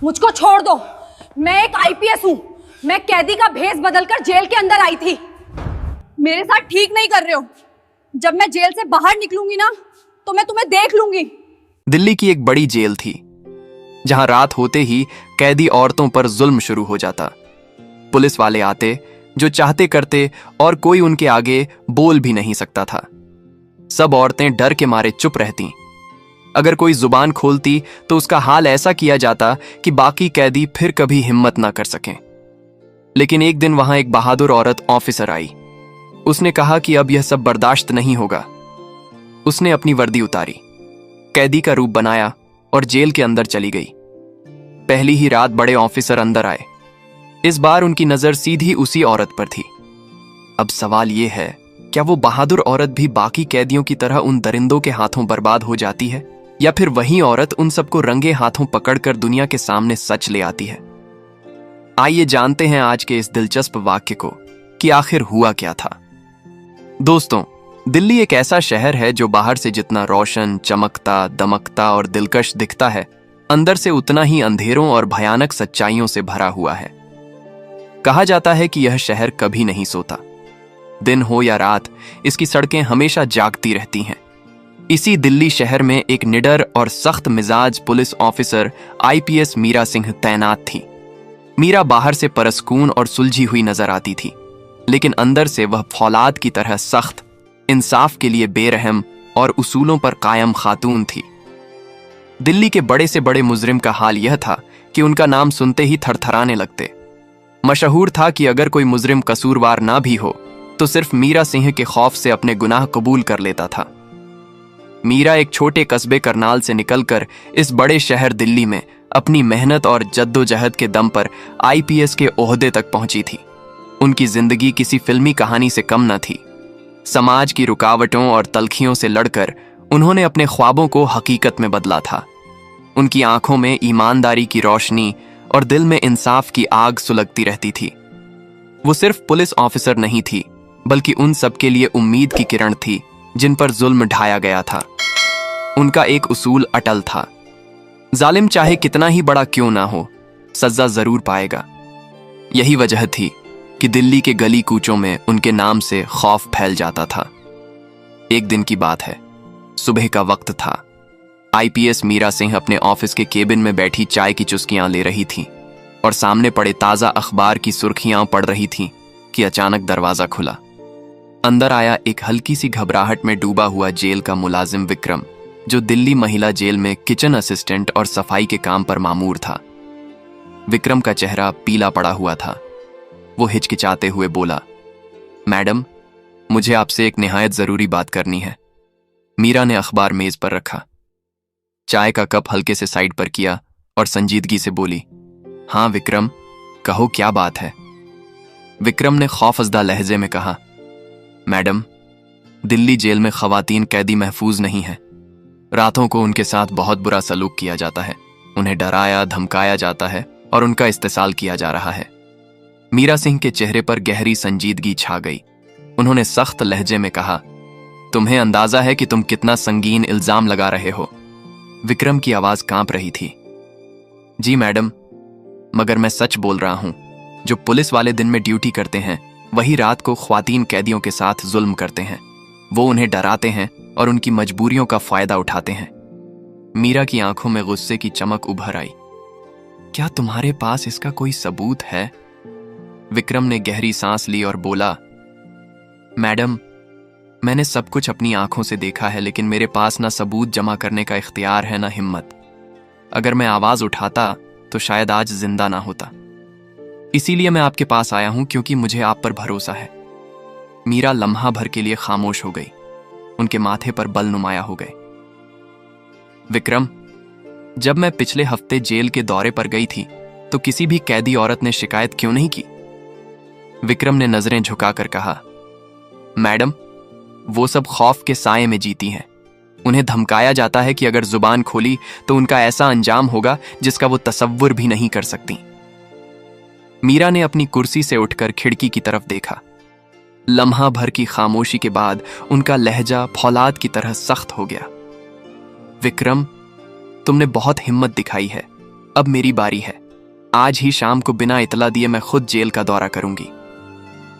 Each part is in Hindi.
मुझको छोड़ दो। मैं एक आईपीएस हूँ। मैं कैदी का भेष बदलकर जेल के अंदर आई थी। मेरे साथ ठीक नहीं कर रहे हो। जब मैं जेल से बाहर निकलूंगी ना तो मैं तुम्हें देख लूंगी। दिल्ली की एक बड़ी जेल थी जहां रात होते ही कैदी औरतों पर जुल्म शुरू हो जाता। पुलिस वाले आते, जो चाहते करते, और कोई उनके आगे बोल भी नहीं सकता था। सब औरतें डर के मारे चुप रहती। अगर कोई जुबान खोलती तो उसका हाल ऐसा किया जाता कि बाकी कैदी फिर कभी हिम्मत ना कर सकें। लेकिन एक दिन वहां एक बहादुर औरत ऑफिसर आई। उसने कहा कि अब यह सब बर्दाश्त नहीं होगा। उसने अपनी वर्दी उतारी, कैदी का रूप बनाया और जेल के अंदर चली गई। पहली ही रात बड़े ऑफिसर अंदर आए। इस बार उनकी नजर सीधी उसी औरत पर थी। अब सवाल यह है, क्या वो बहादुर औरत भी बाकी कैदियों की तरह उन दरिंदों के हाथों बर्बाद हो जाती है, या फिर वही औरत उन सबको रंगे हाथों पकड़कर दुनिया के सामने सच ले आती है? आइए जानते हैं आज के इस दिलचस्प वाक्य को कि आखिर हुआ क्या था। दोस्तों, दिल्ली एक ऐसा शहर है जो बाहर से जितना रोशन, चमकता, दमकता और दिलकश दिखता है, अंदर से उतना ही अंधेरों और भयानक सच्चाइयों से भरा हुआ है। कहा जाता है कि यह शहर कभी नहीं सोता। दिन हो या रात, इसकी सड़कें हमेशा जागती रहती हैं। इसी दिल्ली शहर में एक निडर और सख्त मिजाज police officer IPS Meera Singh तैनात थी। मीरा बाहर से परस्कून और सुलझी हुई नजर आती थी, लेकिन अंदर से वह फौलाद की तरह सख्त, इंसाफ के लिए बेरहम और उसूलों पर कायम खातून थी। दिल्ली के बड़े से बड़े मुजरिम का हाल यह था कि उनका नाम सुनते ही थरथराने लगते। मशहूर था कि अगर कोई मुजरिम कसूरवार ना भी हो तो सिर्फ मीरा सिंह के खौफ से अपने गुनाह कबूल कर लेता था। मीरा एक छोटे कस्बे करनाल से निकलकर इस बड़े शहर दिल्ली में अपनी मेहनत और जद्दोजहद के दम पर आईपीएस के ओहदे तक पहुंची थी। उनकी जिंदगी किसी फिल्मी कहानी से कम न थी। समाज की रुकावटों और तलखियों से लड़कर उन्होंने अपने ख्वाबों को हकीकत में बदला था। उनकी आंखों में ईमानदारी की रोशनी और दिल में इंसाफ की आग सुलगती रहती थी। वो सिर्फ पुलिस ऑफिसर नहीं थी, बल्कि उन सबके लिए उम्मीद की किरण थी जिन पर जुल्म ढाया गया था। उनका एक उसूल अटल था, जालिम चाहे कितना ही बड़ा क्यों ना हो, सजा जरूर पाएगा। यही वजह थी कि दिल्ली के गली कूचों में उनके नाम से खौफ फैल जाता था। एक दिन की बात है, सुबह का वक्त था। आईपीएस मीरा सिंह अपने ऑफिस के केबिन में बैठी चाय की चुस्कियां ले रही थी और सामने पड़े ताजा अखबार की सुर्खियां पढ़ रही थी कि अचानक दरवाजा खुला। अंदर आया एक हल्की सी घबराहट में डूबा हुआ जेल का मुलाजिम विक्रम, जो दिल्ली महिला जेल में किचन असिस्टेंट और सफाई के काम पर मामूर था। विक्रम का चेहरा पीला पड़ा हुआ था। वो हिचकिचाते हुए बोला, मैडम, मुझे आपसे एक निहायत जरूरी बात करनी है। मीरा ने अखबार मेज पर रखा, चाय का कप हल्के से साइड पर किया और संजीदगी से बोली, हाँ विक्रम, कहो क्या बात है। विक्रम ने खौफजदा लहजे में कहा, मैडम, दिल्ली जेल में खवातीन कैदी महफूज नहीं है। रातों को उनके साथ बहुत बुरा सलूक किया जाता है। उन्हें डराया धमकाया जाता है और उनका इस्तेसाल किया जा रहा है। मीरा सिंह के चेहरे पर गहरी संजीदगी छा गई। उन्होंने सख्त लहजे में कहा, तुम्हें अंदाजा है कि तुम कितना संगीन इल्जाम लगा रहे हो? विक्रम की आवाज कांप रही थी। जी मैडम, मगर मैं सच बोल रहा हूं। जो पुलिस वाले दिन में ड्यूटी करते हैं वही रात को ख्वातीन कैदियों के साथ जुल्म करते हैं। वो उन्हें डराते हैं और उनकी मजबूरियों का फायदा उठाते हैं। मीरा की आंखों में गुस्से की चमक उभर आई। क्या तुम्हारे पास इसका कोई सबूत है? विक्रम ने गहरी सांस ली और बोला, मैडम, मैंने सब कुछ अपनी आंखों से देखा है, लेकिन मेरे पास ना सबूत जमा करने का इख्तियार है ना हिम्मत। अगर मैं आवाज उठाता तो शायद आज जिंदा ना होता। इसीलिए मैं आपके पास आया हूं, क्योंकि मुझे आप पर भरोसा है। मीरा लम्हा भर के लिए खामोश हो गई। उनके माथे पर बल नुमाया हो गए। विक्रम, जब मैं पिछले हफ्ते जेल के दौरे पर गई थी तो किसी भी कैदी औरत ने शिकायत क्यों नहीं की? विक्रम ने नजरें झुकाकर कहा, मैडम, वो सब खौफ के साए में जीती हैं। उन्हें धमकाया जाता है कि अगर जुबान खोली तो उनका ऐसा अंजाम होगा जिसका वो तसव्वुर भी नहीं कर सकती। मीरा ने अपनी कुर्सी से उठकर खिड़की की तरफ देखा। लम्हा भर की खामोशी के बाद उनका लहजा फौलाद की तरह सख्त हो गया। विक्रम, तुमने बहुत हिम्मत दिखाई है, अब मेरी बारी है। आज ही शाम को बिना इतला दिए मैं खुद जेल का दौरा करूंगी।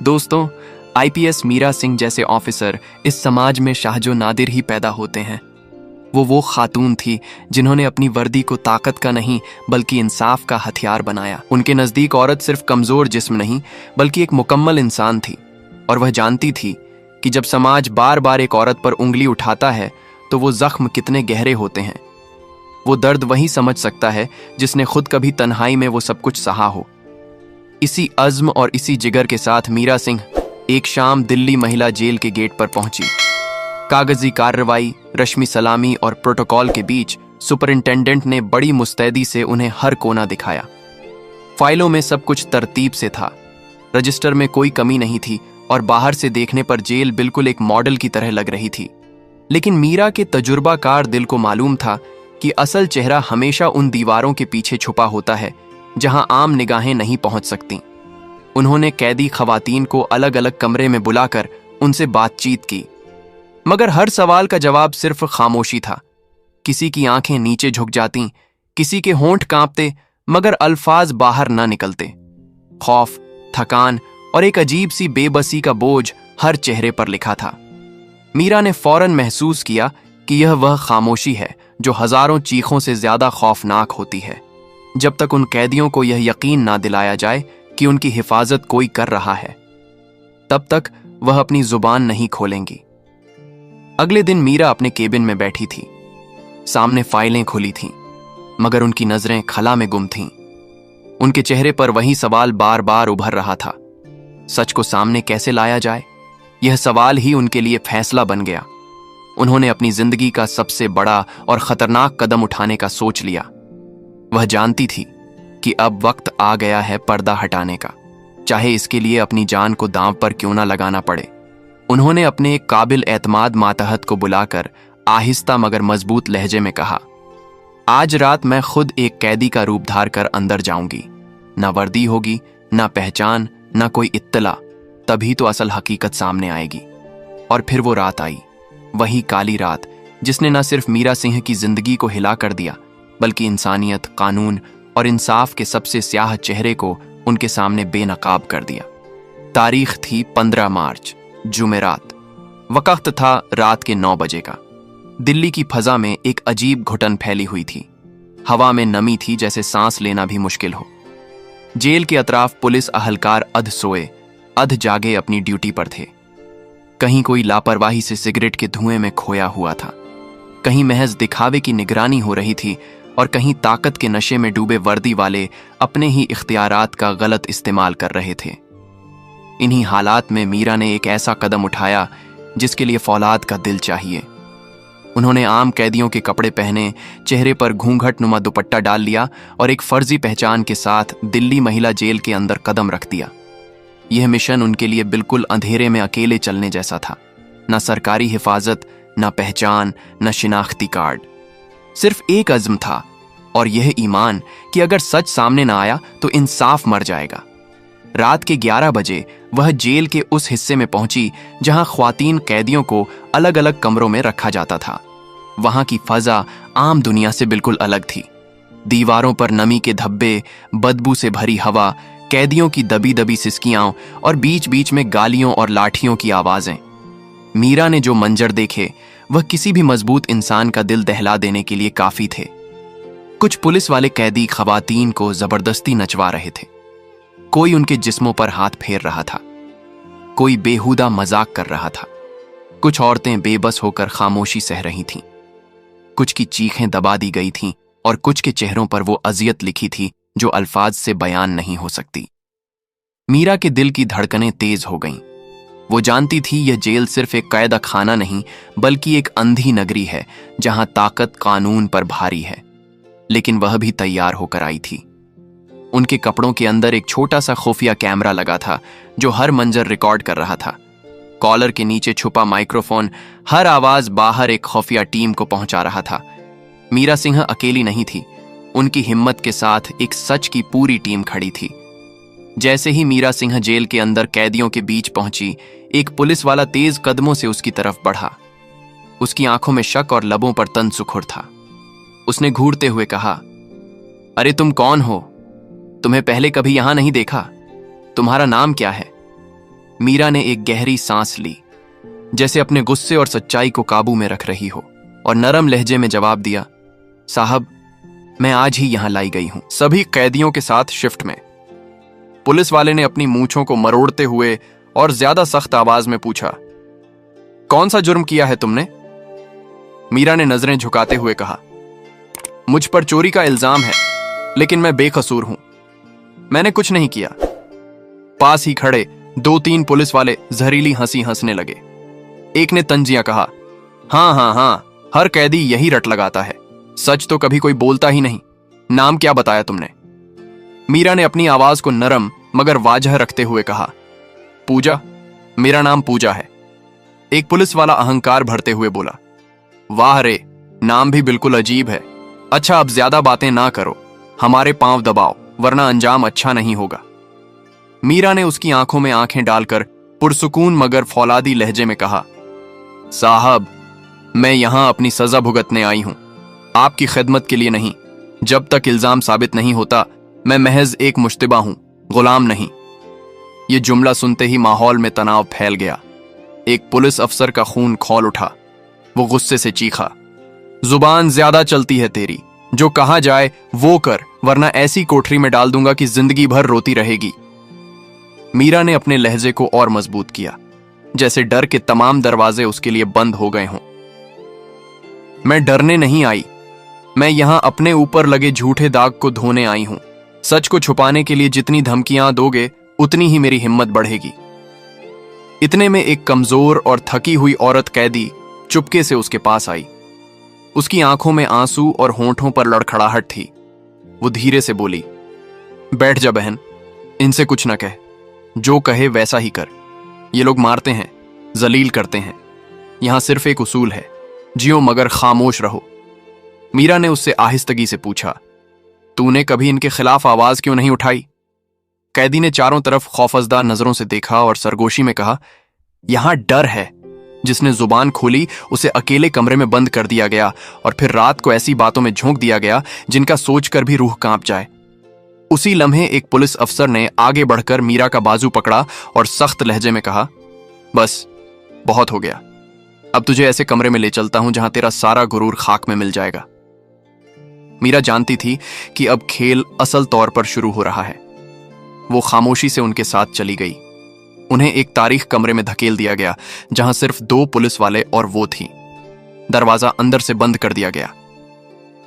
दोस्तों, आईपीएस मीरा सिंह जैसे ऑफिसर इस समाज में शाहजो नादिर ही पैदा होते हैं। वो खातून थी जिन्होंने अपनी वर्दी को ताकत का नहीं बल्कि इंसाफ का हथियार बनाया। उनके नजदीक औरत सिर्फ कमजोर जिस्म नहीं बल्कि एक मुकम्मल इंसान थी, और वह जानती थी कि जब समाज बार बार एक औरत पर उंगली उठाता है तो वो जख्म कितने गहरे होते हैं। वो दर्द वही समझ सकता है जिसने खुद कभी तन्हाई में वो सब कुछ सहा हो। इसी अज़्म और इसी जिगर के साथ मीरा सिंह एक शाम दिल्ली महिला जेल के गेट पर पहुंची। कागजी कार्रवाई, रश्मि सलामी और प्रोटोकॉल के बीच सुपरिंटेंडेंट ने बड़ी मुस्तैदी से उन्हें हर कोना दिखाया। फाइलों में सब कुछ तरतीब से था, रजिस्टर में कोई कमी नहीं थी और बाहर से देखने पर जेल बिल्कुल एक मॉडल की तरह लग रही थी। लेकिन मीरा के तजुर्बाकार दिल को मालूम था कि असल चेहरा हमेशा उन दीवारों के पीछे छुपा होता है जहां आम निगाहें नहीं पहुंच सकती। उन्होंने कैदी खवातीन को अलग अलग कमरे में बुलाकर उनसे बातचीत की, मगर हर सवाल का जवाब सिर्फ खामोशी था। किसी की आंखें नीचे झुक जाती, किसी के होंठ कांपते, मगर अल्फाज बाहर ना निकलते। खौफ, थकान और एक अजीब सी बेबसी का बोझ हर चेहरे पर लिखा था। मीरा ने फौरन महसूस किया कि यह वह खामोशी है जो हजारों चीखों से ज्यादा खौफनाक होती है। जब तक उन कैदियों को यह यकीन ना दिलाया जाए कि उनकी हिफाजत कोई कर रहा है, तब तक वह अपनी जुबान नहीं खोलेंगी। अगले दिन मीरा अपने केबिन में बैठी थी। सामने फाइलें खुली थीं, मगर उनकी नजरें खला में गुम थीं। उनके चेहरे पर वही सवाल बार बार उभर रहा था, सच को सामने कैसे लाया जाए? यह सवाल ही उनके लिए फैसला बन गया। उन्होंने अपनी जिंदगी का सबसे बड़ा और खतरनाक कदम उठाने का सोच लिया। वह जानती थी कि अब वक्त आ गया है पर्दा हटाने का, चाहे इसके लिए अपनी जान को दांव पर क्यों ना लगाना पड़े। उन्होंने अपने एक काबिल एतमाद मातहत को बुलाकर आहिस्ता मगर मजबूत लहजे में कहा, आज रात मैं खुद एक कैदी का रूप धार कर अंदर जाऊंगी। ना वर्दी होगी, ना पहचान, ना कोई इत्तला। तभी तो असल हकीकत सामने आएगी। और फिर वो रात आई, वही काली रात जिसने न सिर्फ मीरा सिंह की जिंदगी को हिला कर दिया, बल्कि इंसानियत, कानून और इंसाफ के सबसे स्याह चेहरे को उनके सामने बेनकाब कर दिया। तारीख थी 15 मार्च, जुमेरात। वक्त था रात के 9 बजे का। दिल्ली की फजा में एक अजीब घुटन फैली हुई थी। हवा में नमी थी, जैसे सांस लेना भी मुश्किल हो। जेल के अतराफ पुलिस अहलकार अध सोए अध जागे अपनी ड्यूटी पर थे। कहीं कोई लापरवाही से सिगरेट के धुएं में खोया हुआ था, कहीं महज दिखावे की निगरानी हो रही थी, और कहीं ताकत के नशे में डूबे वर्दी वाले अपने ही इख्तियारात का गलत इस्तेमाल कर रहे थे। इन्हीं हालात में मीरा ने एक ऐसा कदम उठाया जिसके लिए फौलाद का दिल चाहिए। उन्होंने आम कैदियों के कपड़े पहने, चेहरे पर घूंघट नुमा दुपट्टा डाल लिया और एक फर्जी पहचान के साथ दिल्ली महिला जेल के अंदर कदम रख दिया। यह मिशन उनके लिए बिल्कुल अंधेरे में अकेले चलने जैसा था। न सरकारी हिफाजत, न पहचान, न शिनाख्ती कार्ड। सिर्फ एक अज़्म था, और यह ईमान कि अगर सच सामने ना आया तो इंसाफ मर जाएगा। रात के 11 बजे वह जेल के उस हिस्से में पहुंची जहां ख्वातीन कैदियों को अलग अलग कमरों में रखा जाता था। वहां की फजा आम दुनिया से बिल्कुल अलग थी। दीवारों पर नमी के धब्बे, बदबू से भरी हवा, कैदियों की दबी दबी सिसकियां और बीच बीच में गालियों और लाठियों की आवाजें। मीरा ने जो मंजर देखे वह किसी भी मजबूत इंसान का दिल दहला देने के लिए काफी थे। कुछ पुलिस वाले कैदी खवातीन को जबरदस्ती नचवा रहे थे। कोई उनके जिस्मों पर हाथ फेर रहा था, कोई बेहुदा मजाक कर रहा था। कुछ औरतें बेबस होकर खामोशी सह रही थीं। कुछ की चीखें दबा दी गई थीं और कुछ के चेहरों पर वो अजियत लिखी थी जो अल्फाज से बयान नहीं हो सकती। मीरा के दिल की धड़कनें तेज हो गईं। वो जानती थी यह जेल सिर्फ एक कैद खाना नहीं बल्कि एक अंधी नगरी है जहां ताकत कानून पर भारी है। लेकिन वह भी तैयार होकर आई थी। उनके कपड़ों के अंदर एक छोटा सा खुफिया कैमरा लगा था जो हर मंजर रिकॉर्ड कर रहा था। कॉलर के नीचे छुपा माइक्रोफोन हर आवाज बाहर एक खुफिया टीम को पहुंचा रहा था। मीरा सिंह अकेली नहीं थी, उनकी हिम्मत के साथ एक सच की पूरी टीम खड़ी थी। जैसे ही मीरा सिंह जेल के अंदर कैदियों के बीच पहुंची, एक पुलिस वाला तेज कदमों से उसकी तरफ बढ़ा। उसकी आंखों में शक और लबों पर तन सुखुर था। उसने घूरते हुए कहा, अरे तुम कौन हो? तुम्हें पहले कभी यहां नहीं देखा। तुम्हारा नाम क्या है? मीरा ने एक गहरी सांस ली, जैसे अपने गुस्से और सच्चाई को काबू में रख रही हो, और नरम लहजे में जवाब दिया, साहब, मैं आज ही यहां लाई गई हूं, सभी कैदियों के साथ शिफ्ट में। पुलिस वाले ने अपनी मूंछों को मरोड़ते हुए और ज्यादा सख्त आवाज में पूछा, कौन सा जुर्म किया है तुमने? मीरा ने नजरें झुकाते हुए कहा, मुझ पर चोरी का इल्जाम है, लेकिन मैं बेकसूर हूं। मैंने कुछ नहीं किया। पास ही खड़े 2-3 पुलिस वाले जहरीली हंसी हंसने लगे। एक ने तंजिया कहा, हां हां हां, हर कैदी यही रट लगाता है, सच तो कभी कोई बोलता ही नहीं। नाम क्या बताया तुमने? मीरा ने अपनी आवाज को नरम मगर वाजह रखते हुए कहा, पूजा। मेरा नाम पूजा है। एक पुलिस वाला अहंकार भरते हुए बोला, वाह रे, नाम भी बिल्कुल अजीब है। अच्छा, अब ज्यादा बातें ना करो, हमारे पांव दबाओ, वरना अंजाम अच्छा नहीं होगा। मीरा ने उसकी आंखों में आंखें डालकर पुरसुकून मगर फौलादी लहजे में कहा, साहब, मैं यहां अपनी सजा भुगतने आई हूं, आपकी खिदमत के लिए नहीं। जब तक इल्जाम साबित नहीं होता, मैं महज एक मुश्तिबा हूं, गुलाम नहीं। यह जुमला सुनते ही माहौल में तनाव फैल गया। एक पुलिस अफसर का खून खौल उठा। वो गुस्से से चीखा, जुबान ज्यादा चलती है तेरी, जो कहा जाए वो कर, वरना ऐसी कोठरी में डाल दूंगा कि जिंदगी भर रोती रहेगी। मीरा ने अपने लहजे को और मजबूत किया, जैसे डर के तमाम दरवाजे उसके लिए बंद हो गए हों। मैं डरने नहीं आई, मैं यहां अपने ऊपर लगे झूठे दाग को धोने आई हूं। सच को छुपाने के लिए जितनी धमकियां दोगे, उतनी ही मेरी हिम्मत बढ़ेगी। इतने में एक कमजोर और थकी हुई औरत कैदी चुपके से उसके पास आई। उसकी आंखों में आंसू और होंठों पर लड़खड़ाहट थी। वो धीरे से बोली, बैठ जा बहन, इनसे कुछ न कह, जो कहे वैसा ही कर। ये लोग मारते हैं, जलील करते हैं। यहां सिर्फ एक उसूल है, जियो मगर खामोश रहो। मीरा ने उससे आहिस्तगी से पूछा, तूने कभी इनके खिलाफ आवाज क्यों नहीं उठाई? कैदी ने चारों तरफ खौफजदा नजरों से देखा और सरगोशी में कहा, यहां डर है। जिसने जुबान खोली उसे अकेले कमरे में बंद कर दिया गया, और फिर रात को ऐसी बातों में झोंक दिया गया जिनका सोचकर भी रूह कांप जाए। उसी लम्हे एक पुलिस अफसर ने आगे बढ़कर मीरा का बाजू पकड़ा और सख्त लहजे में कहा, बस, बहुत हो गया। अब तुझे ऐसे कमरे में ले चलता हूं जहां तेरा सारा गुरूर खाक में मिल जाएगा। मीरा जानती थी कि अब खेल असल तौर पर शुरू हो रहा है। वो खामोशी से उनके साथ चली गई। उन्हें एक तारीख कमरे में धकेल दिया गया, जहां सिर्फ 2 पुलिस वाले और वो थी। दरवाजा अंदर से बंद कर दिया गया।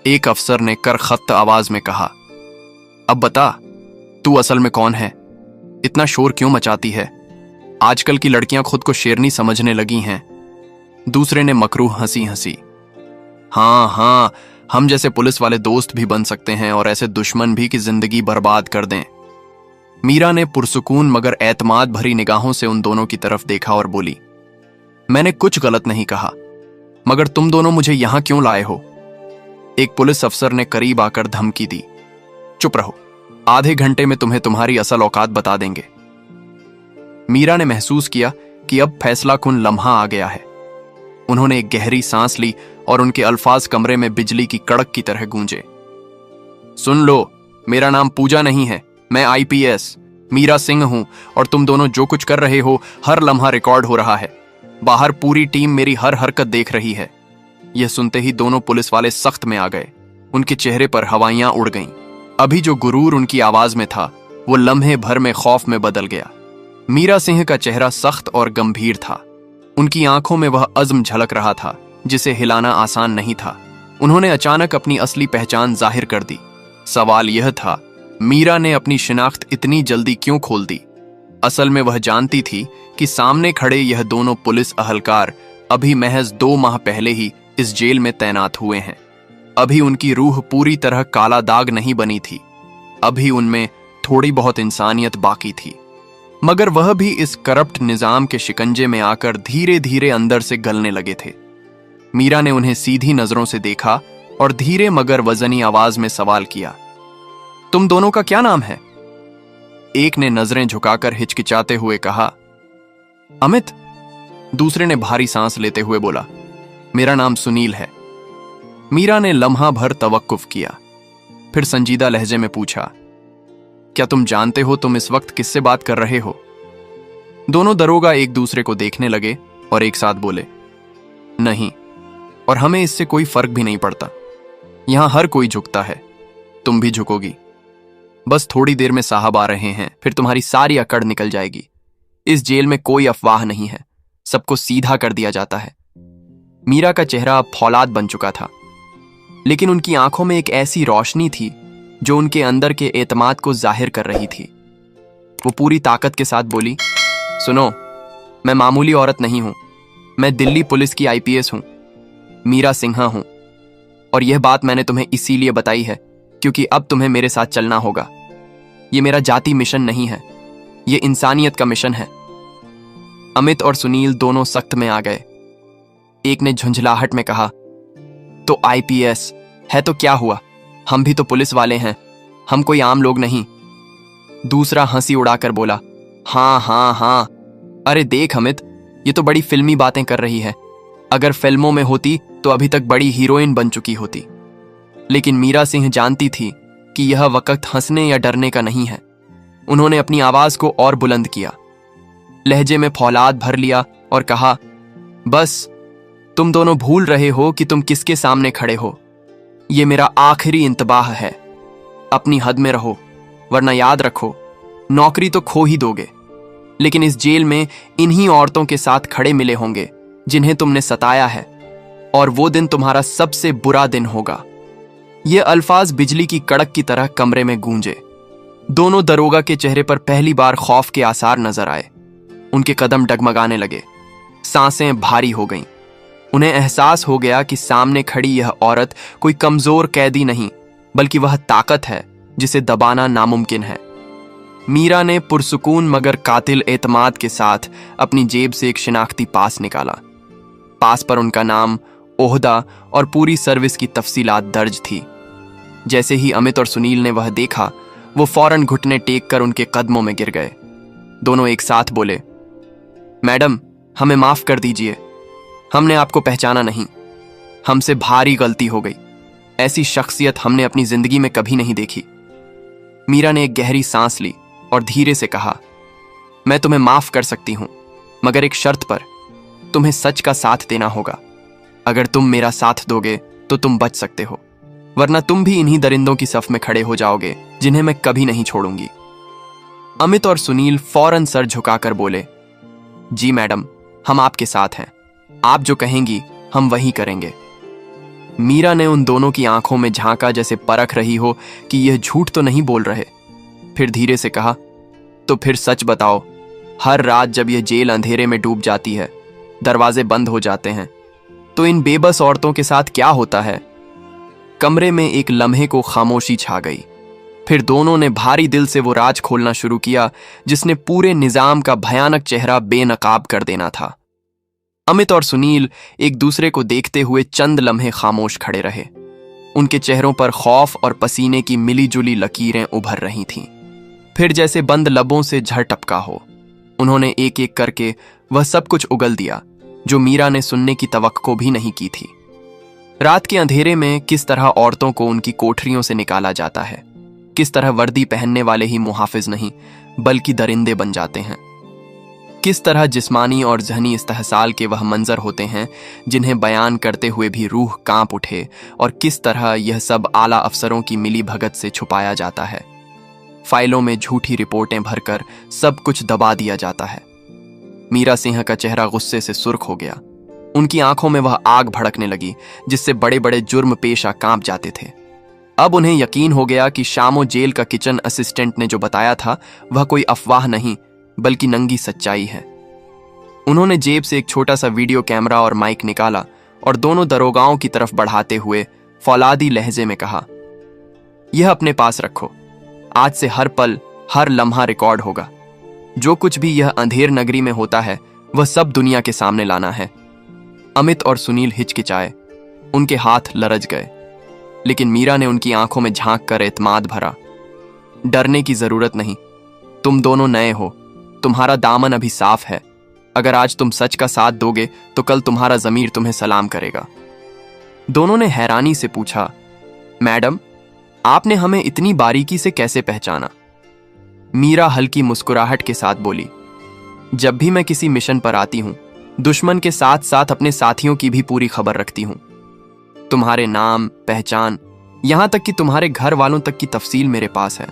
एक अफसर ने करखत्त आवाज में कहा, अब बता, तू असल में कौन है? इतना शोर क्यों मचाती है? आजकल की लड़कियां खुद को शेरनी समझने लगी हैं। दूसरे ने मकरूह हंसी हंसी, हाँ हाँ, हम जैसे पुलिस वाले दोस्त भी बन सकते हैं और ऐसे दुश्मन भी कि जिंदगी बर्बाद कर दें। मीरा ने पुरसुकून मगर एतमाद भरी निगाहों से उन दोनों की तरफ देखा और बोली, मैंने कुछ गलत नहीं कहा, मगर तुम दोनों मुझे यहां क्यों लाए हो? एक पुलिस अफसर ने करीब आकर धमकी दी, चुप रहो, आधे घंटे में तुम्हें तुम्हारी असल औकात बता देंगे। मीरा ने महसूस किया कि अब फैसला कुन लम्हा आ गया है। उन्होंने एक गहरी सांस ली और उनके अल्फाज कमरे में बिजली की कड़क की तरह गूंजे। सुन लो, मेरा नाम पूजा नहीं है, मैं आईपीएस मीरा सिंह हूं, और तुम दोनों जो कुछ कर रहे हो हर लम्हा रिकॉर्ड हो रहा है। बाहर पूरी टीम मेरी हर हरकत देख रही है। यह सुनते ही दोनों पुलिस वाले सख्त में आ गए। उनके चेहरे पर हवाइयां उड़ गईं। अभी जो गुरूर उनकी आवाज में था, वो लम्हे भर में खौफ में बदल गया। मीरा सिंह का चेहरा सख्त और गंभीर था। उनकी आंखों में वह अज़्म झलक रहा था जिसे हिलाना आसान नहीं था। उन्होंने अचानक अपनी असली पहचान जाहिर कर दी। सवाल यह था, मीरा ने अपनी शिनाख्त इतनी जल्दी क्यों खोल दी? असल में वह जानती थी कि सामने खड़े यह दोनों पुलिस अहलकार अभी महज 2 माह पहले ही इस जेल में तैनात हुए हैं। अभी उनकी रूह पूरी तरह काला दाग नहीं बनी थी। अभी उनमें थोड़ी बहुत इंसानियत बाकी थी, मगर वह भी इस करप्ट निजाम के शिकंजे में आकर धीरे धीरे अंदर से गलने लगे थे। मीरा ने उन्हें सीधी नजरों से देखा और धीरे मगर वजनी आवाज में सवाल किया, तुम दोनों का क्या नाम है? एक ने नजरें झुकाकर हिचकिचाते हुए कहा, अमित। दूसरे ने भारी सांस लेते हुए बोला, मेरा नाम सुनील है। मीरा ने लम्हा भर तवक्कुफ किया, फिर संजीदा लहजे में पूछा, क्या तुम जानते हो तुम इस वक्त किससे बात कर रहे हो? दोनों दरोगा एक दूसरे को देखने लगे और एक साथ बोले, नहीं, और हमें इससे कोई फर्क भी नहीं पड़ता। यहां हर कोई झुकता है, तुम भी झुकोगी। बस थोड़ी देर में साहब आ रहे हैं, फिर तुम्हारी सारी अकड़ निकल जाएगी। इस जेल में कोई अफवाह नहीं है, सबको सीधा कर दिया जाता है। मीरा का चेहरा अब फौलाद बन चुका था, लेकिन उनकी आंखों में एक ऐसी रोशनी थी जो उनके अंदर के एतमाद को जाहिर कर रही थी। वो पूरी ताकत के साथ बोली, सुनो, मैं मामूली औरत नहीं हूं, मैं दिल्ली पुलिस की आईपीएस हूं, मीरा सिन्हा हूं। और यह बात मैंने तुम्हें इसीलिए बताई है क्योंकि अब तुम्हें मेरे साथ चलना होगा। यह मेरा जाति मिशन नहीं है, यह इंसानियत का मिशन है। अमित और सुनील दोनों सख्त में आ गए। एक ने झुंझलाहट में कहा, तो आईपीएस है तो क्या हुआ, हम भी तो पुलिस वाले हैं, हम कोई आम लोग नहीं। दूसरा हंसी उड़ाकर बोला, हाँ हाँ हाँ, अरे देख अमित, ये तो बड़ी फिल्मी बातें कर रही है। अगर फिल्मों में होती तो अभी तक बड़ी हीरोइन बन चुकी होती। लेकिन मीरा सिंह जानती थी कि यह वक्त हंसने या डरने का नहीं है। उन्होंने अपनी आवाज को और बुलंद किया, लहजे में फौलाद भर लिया और कहा, बस तुम दोनों भूल रहे हो कि तुम किसके सामने खड़े हो। यह मेरा आखिरी इंतबाह है। अपनी हद में रहो, वरना याद रखो, नौकरी तो खो ही दोगे, लेकिन इस जेल में इन्हीं औरतों के साथ खड़े मिले होंगे जिन्हें तुमने सताया है, और वो दिन तुम्हारा सबसे बुरा दिन होगा। ये अल्फाज बिजली की कड़क की तरह कमरे में गूंजे। दोनों दरोगा के चेहरे पर पहली बार खौफ के आसार नजर आए। उनके कदम डगमगाने लगे, सांसें भारी हो गईं। उन्हें एहसास हो गया कि सामने खड़ी यह औरत कोई कमजोर कैदी नहीं, बल्कि वह ताकत है जिसे दबाना नामुमकिन है। मीरा ने पुरसुकून मगर कातिल एतमाद के साथ अपनी जेब से एक शिनाख्ती पास निकाला। पास पर उनका नाम, ओहदा और पूरी सर्विस की तफसीलात दर्ज थी। जैसे ही अमित और सुनील ने वह देखा, वो फौरन घुटने टेक कर उनके कदमों में गिर गए। दोनों एक साथ बोले, मैडम, हमें माफ कर दीजिए, हमने आपको पहचाना नहीं, हमसे भारी गलती हो गई। ऐसी शख्सियत हमने अपनी जिंदगी में कभी नहीं देखी। मीरा ने एक गहरी सांस ली और धीरे से कहा, मैं तुम्हें माफ कर सकती हूं, मगर एक शर्त पर, तुम्हें सच का साथ देना होगा। अगर तुम मेरा साथ दोगे तो तुम बच सकते हो, वरना तुम भी इन्हीं दरिंदों की सफ में खड़े हो जाओगे जिन्हें मैं कभी नहीं छोड़ूंगी। अमित और सुनील फौरन सर झुकाकर बोले, जी मैडम, हम आपके साथ हैं, आप जो कहेंगी हम वही करेंगे। मीरा ने उन दोनों की आंखों में झांका जैसे परख रही हो कि यह झूठ तो नहीं बोल रहे। फिर धीरे से कहा, तो फिर सच बताओ, हर रात जब यह जेल अंधेरे में डूब जाती है, दरवाजे बंद हो जाते हैं, तो इन बेबस औरतों के साथ क्या होता है? कमरे में एक लम्हे को खामोशी छा गई। फिर दोनों ने भारी दिल से वो राज खोलना शुरू किया जिसने पूरे निजाम का भयानक चेहरा बेनकाब कर देना था। अमित और सुनील एक दूसरे को देखते हुए चंद लम्हे खामोश खड़े रहे। उनके चेहरों पर खौफ और पसीने की मिलीजुली लकीरें उभर रही थीं। फिर जैसे बंद लबों से झर टपका हो, उन्होंने एक एक करके वह सब कुछ उगल दिया जो मीरा ने सुनने की तवक्को भी नहीं की थी। रात के अंधेरे में किस तरह औरतों को उनकी कोठरियों से निकाला जाता है, किस तरह वर्दी पहनने वाले ही मुहाफिज नहीं बल्कि दरिंदे बन जाते हैं, किस तरह जिस्मानी और ज़हनी इस्तेहसाल के वह मंजर होते हैं जिन्हें बयान करते हुए भी रूह कांप उठे, और किस तरह यह सब आला अफसरों की मिली भगत से छुपाया जाता है। फाइलों में झूठी रिपोर्टें भरकर सब कुछ दबा दिया जाता है। मीरा सिंह का चेहरा गुस्से से सुर्ख हो गया। उनकी आंखों में वह आग भड़कने लगी जिससे बड़े बड़े जुर्म पेशा कांप जाते थे। अब उन्हें यकीन हो गया कि शामो जेल का किचन असिस्टेंट ने जो बताया था वह कोई अफवाह नहीं बल्कि नंगी सच्चाई है। उन्होंने जेब से एक छोटा सा वीडियो कैमरा और माइक निकाला और दोनों दरोगाओं की तरफ बढ़ाते हुए फौलादी लहजे में कहा, यह अपने पास रखो, आज से हर पल हर लम्हा रिकॉर्ड होगा। जो कुछ भी यह अंधेर नगरी में होता है वह सब दुनिया के सामने लाना है। अमित और सुनील हिचकिचाए, उनके हाथ लरज गए, लेकिन मीरा ने उनकी आंखों में झांक कर एतमाद भरा। डरने की जरूरत नहीं, तुम दोनों नए हो, तुम्हारा दामन अभी साफ है। अगर आज तुम सच का साथ दोगे तो कल तुम्हारा जमीर तुम्हें सलाम करेगा। दोनों ने हैरानी से पूछा, मैडम, आपने हमें इतनी बारीकी से कैसे पहचाना? मीरा हल्की मुस्कुराहट के साथ बोली, जब भी मैं किसी मिशन पर आती हूं, दुश्मन के साथ साथ अपने साथियों की भी पूरी खबर रखती हूं। तुम्हारे नाम, पहचान, यहां तक कि तुम्हारे घर वालों तक की तफसील मेरे पास है।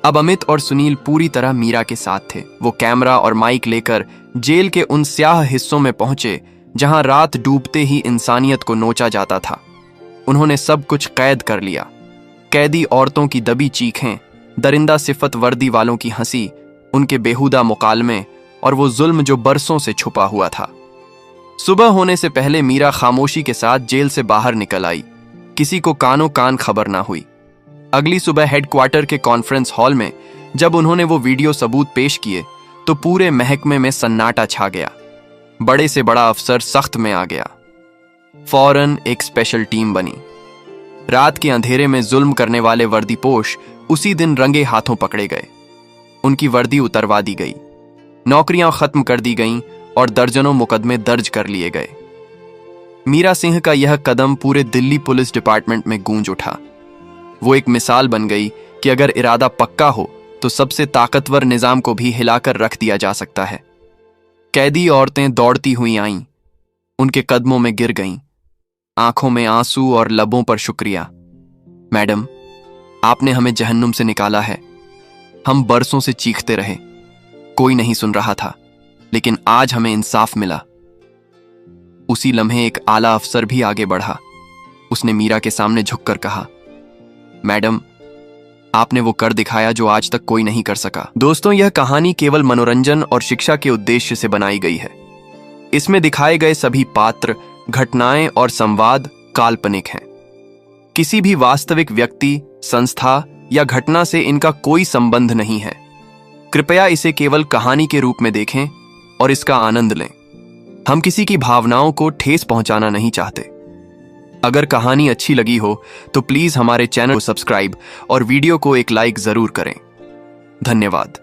अब अमित और सुनील पूरी तरह मीरा के साथ थे। वो कैमरा और माइक लेकर जेल के उन स्याह हिस्सों में पहुंचे जहां रात डूबते ही इंसानियत को नोचा जाता था। उन्होंने सब कुछ कैद कर लिया। कैदी औरतों की दबी चीखें, दरिंदा सिफत वर्दी वालों की हंसी, उनके बेहुदा मुकालमे और वो जुल्म जो बरसों से छुपा हुआ था। सुबह होने से पहले मीरा खामोशी के साथ जेल से बाहर निकल आई। किसी को कानो कान खबर ना हुई। अगली सुबह हेडक्वार्टर के कॉन्फ्रेंस हॉल में जब उन्होंने वो वीडियो सबूत पेश किए तो पूरे महकमे में सन्नाटा छा गया। बड़े से बड़ा अफसर सख्त में आ गया। फौरन एक स्पेशल टीम बनी। रात के अंधेरे में जुल्म करने वाले वर्दीपोश उसी दिन रंगे हाथों पकड़े गए। उनकी वर्दी उतरवा दी गई, नौकरियां खत्म कर दी गईं और दर्जनों मुकदमे दर्ज कर लिए गए। मीरा सिंह का यह कदम पूरे दिल्ली पुलिस डिपार्टमेंट में गूंज उठा। वो एक मिसाल बन गई कि अगर इरादा पक्का हो तो सबसे ताकतवर निजाम को भी हिलाकर रख दिया जा सकता है। कैदी औरतें दौड़ती हुई आईं, उनके कदमों में गिर गईं, आंखों में आंसू और लबों पर शुक्रिया। मैडम, आपने हमें जहन्नुम से निकाला है। हम बरसों से चीखते रहे, कोई नहीं सुन रहा था, लेकिन आज हमें इंसाफ मिला। उसी लम्हे एक आला अफसर भी आगे बढ़ा। उसने मीरा के सामने झुककर कहा, मैडम, आपने वो कर दिखाया जो आज तक कोई नहीं कर सका। दोस्तों, यह कहानी केवल मनोरंजन और शिक्षा के उद्देश्य से बनाई गई है। इसमें दिखाए गए सभी पात्र, घटनाएं और संवाद काल्पनिक हैं। किसी भी वास्तविक व्यक्ति, संस्था या घटना से इनका कोई संबंध नहीं है। कृपया इसे केवल कहानी के रूप में देखें और इसका आनंद लें। हम किसी की भावनाओं को ठेस पहुंचाना नहीं चाहते। अगर कहानी अच्छी लगी हो तो प्लीज हमारे चैनल को सब्सक्राइब और वीडियो को एक लाइक जरूर करें। धन्यवाद।